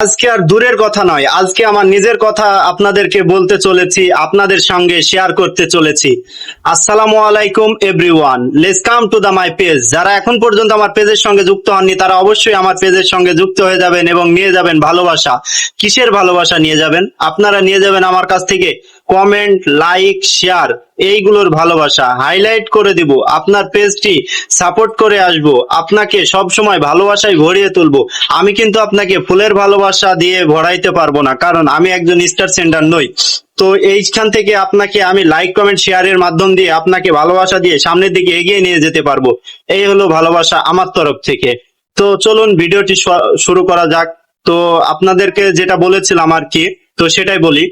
আজকে আর দূরের কথা নয়, আজকে আমার নিজের কথা আপনাদেরকে বলতে চলেছি, আপনাদের সঙ্গে শেয়ার করতে চলেছি। আসসালামু আলাইকুম everyone, let's come to the my page. যারা এখন পর্যন্ত আমার পেজের সঙ্গে যুক্ত হননি তারা অবশ্যই আমার পেজের সঙ্গে যুক্ত হয়ে যাবেন এবং নিয়ে যাবেন ভালোবাসা। কিসের ভালোবাসা নিয়ে যাবেন? আপনারা নিয়ে যাবেন আমার কাছ থেকে কমেন্ট, লাইক, শেয়ার, এইগুলোর ভালোবাসা হাইলাইট করে দিব। আপনার পেজটি সাপোর্ট করে আসব, আপনাকে সব সময় ভালোবাসায় ভরিয়ে তুলবো। আমি কিন্তু আপনাকে ফুলের ভালোবাসা দিয়ে ভরাইতে পারবো না, কারণ আমি একজন স্টার সেন্ডার নই। তো এইখান থেকে আপনাকে আমি লাইক, কমেন্ট, শেয়ারের মাধ্যম দিয়ে আপনাকে ভালোবাসা দিয়ে সামনের দিকে এগিয়ে নিয়ে যেতে পারবো। এই হলো ভালোবাসা আমার তরফ থেকে। তো চলুন ভিডিওটি শুরু করা যাক। তো আপনাদেরকে যেটা বলেছিলাম আর কি, তো সেটাই বলি।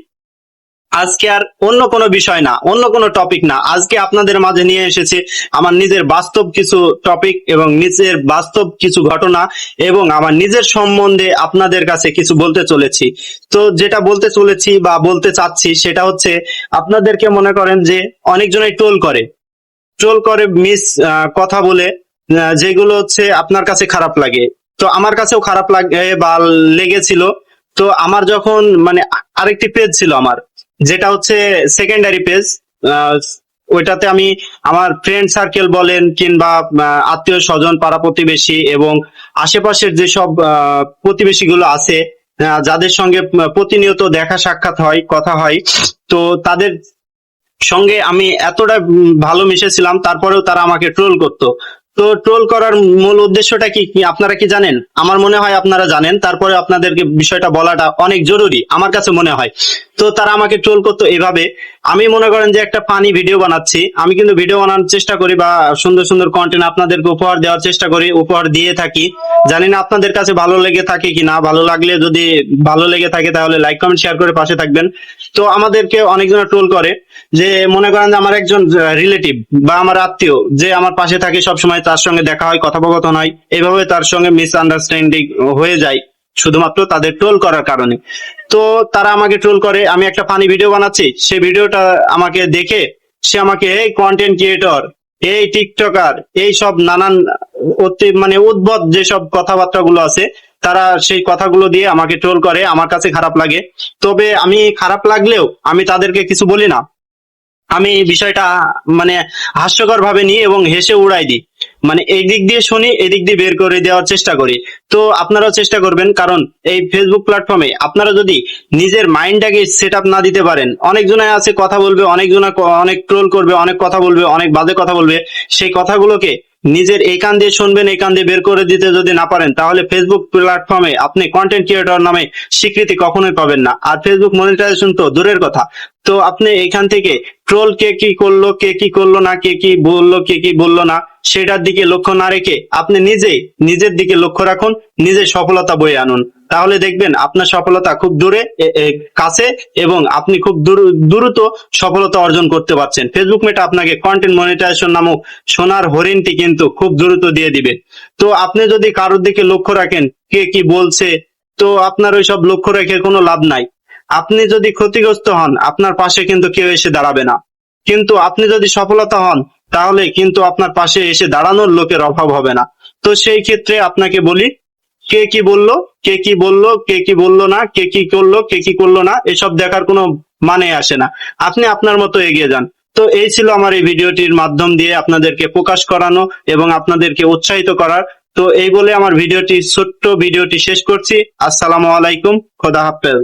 আজকে আর অন্য কোনো বিষয় না, অন্য কোনো টপিক না, আজকে আপনাদের মাঝে নিয়ে এসেছি আমার নিজের বাস্তব কিছু টপিক এবং নিজের বাস্তব কিছু ঘটনা এবং আমার নিজের সম্বন্ধে আপনাদের কাছে কিছু বলতে চলেছি। তো যেটা বলতে চলেছি বা বলতে চাচ্ছি সেটা হচ্ছে, আপনাদেরকে মনে করেন যে অনেকজনই ট্রোল করে মিস কথা বলে, যেগুলো হচ্ছে আপনার কাছে খারাপ লাগে। তো আমার কাছেও খারাপ লাগে বা লেগেছিল। তো আমার যখন মানে আরেকটি পেজ ছিল আমার, যেটা হচ্ছে সেকেন্ডারি পেজ। ওইটাতে আমি আমার ফ্রেন্ড সার্কেল বলেন কিংবা আত্মীয় স্বজন, পাড়া প্রতিবেশী এবং আশেপাশের যেসব প্রতিবেশীগুলো আছে, যাদের সঙ্গে প্রতিনিয়ত দেখা সাক্ষাৎ হয়, কথা হয়, তো তাদের সঙ্গে আমি এতটা ভালো মিশেছিলাম, তারপরেও তারা আমাকে ট্রোল করতো। তো ট্রোল করার মূল উদ্দেশ্যটা কি কি আপনারা কি জানেন? আমার মনে হয় আপনারা জানেন, তারপরে আপনাদেরকে বিষয়টা বলাটা অনেক জরুরি আমার কাছে মনে হয়। তো তারা আমাকে ট্রোল করতো এভাবে। আমি মনে করেন যে একটা ফানি ভিডিও বানাচ্ছি, আমি কিন্তু ভিডিও বানানোর চেষ্টা করি বা সুন্দর সুন্দর কন্টেন্ট আপনাদেরকে উপহার দেওয়ার চেষ্টা করি, উপহার দিয়ে থাকি। জানি না আপনাদের কাছে ভালো লেগে থাকে কিনা, ভালো লাগলে যদি ভালো লেগে থাকে তাহলে লাইক, কমেন্ট, শেয়ার করে পাশে থাকবেন। তো আমাদেরকে অনেকজন ট্রোল করে, যে মনে করেন যে আমার একজন রিলেটিভ বা আমার আত্মীয় যে আমার পাশে থাকে সবসময়, তার সঙ্গে দেখা হয়, কথোপকথন হয়, এইভাবে তার সঙ্গে মিসআন্ডারস্ট্যান্ডিং হয়ে যায় শুধুমাত্র তাদের ট্রোল করার কারণে। তো তারা আমাকে ট্রোল করে, আমি একটা ফানি ভিডিও বানাচ্ছি, সেই ভিডিওটা আমাকে দেখে সে আমাকে এই কন্টেন্ট ক্রিয়েটর, এই টিকটকার, এই সব নানান অতি মানে উদ্ভট যেসব কথাবার্তা গুলো আছে, তারা সেই কথাগুলো দিয়ে আমাকে ট্রোল করে। আমার কাছে খারাপ লাগে, তবে আমি খারাপ লাগলেও আমি তাদেরকে কিছু বলি না। আমি বিষয়টা মানে হাস্যকর ভাবে নিই এবং হেসে উড়াই দিই। মানে এই দিক দিয়ে শুনি, এদিক দিয়ে বের করে দেওয়ার চেষ্টা করি। তো আপনারাও চেষ্টা করবেন, কারণ এই ফেসবুক প্ল্যাটফর্মে আপনারা যদি নিজের মাইন্ডটাকে সেট আপ না দিতে পারেন, অনেকজনে আছে কথা বলবে, অনেকজনা অনেক ট্রোল করবে, অনেক কথা বলবে, অনেক বাজে কথা বলবে, সেই কথাগুলোকে নিজের এই কান দিয়ে শুনবেন, এই কান দিয়ে বের করে দিতে যদি না পারেন, তাহলে ফেসবুক প্ল্যাটফর্মে আপনি কন্টেন্ট ক্রিয়েটর নামে স্বীকৃতি কখনোই পাবেন না। আর ফেসবুক মনিটাইজেশন তো দূরের কথা। তো আপনি এখান থেকে ট্রোল কে কি করলো, কে কি করলো না, কে কি বললো, কে কি বললো না, সেটার দিকে লক্ষ্য না রেখে আপনি নিজেই নিজের দিকে লক্ষ্য রাখুন, নিজের সফলতা বয়ে আনুন। তাহলে দেখবেন আপনার সফলতা খুব দূরে কাছে, এবং আপনি খুব দ্রুত সফলতা অর্জন করতে পারছেন। ফেসবুক মেটা আপনাকে কন্টেন্ট মনিটাইজেশন নামক সোনার হরিণটি কিন্তু খুব দ্রুত দিয়ে দিবে। তো আপনি যদি কারোর দিকে লক্ষ্য রাখেন কে কি বলছে, তো আপনার ওই সব লক্ষ্য রেখে কোনো লাভ নাই। আপনি যদি ক্ষতিগ্রস্ত হন, আপনার পাশে কিন্তু কেউ এসে দাঁড়াবে না। কিন্তু আপনি যদি সফলতা হন, তাহলে কিন্তু আপনার পাশে এসে দাঁড়ানোর লোকের অভাব হবে না। তো সেই ক্ষেত্রে আপনাকে বলি, কে কি বললো, কে কি বললো, কে কি বললো না, কে কি করলো, কে কি করলো না, এসব দেখার কোনো মানে আসে না। আপনি আপনার মতো এগিয়ে যান। তো এই ছিল আমার এই ভিডিওটির মাধ্যম দিয়ে আপনাদেরকে প্রকাশ করানো এবং আপনাদেরকে উৎসাহিত করার। তো এই বলে আমার ছোট্ট ভিডিওটি শেষ করছি। আসসালামু আলাইকুম, খোদা হাফেজ।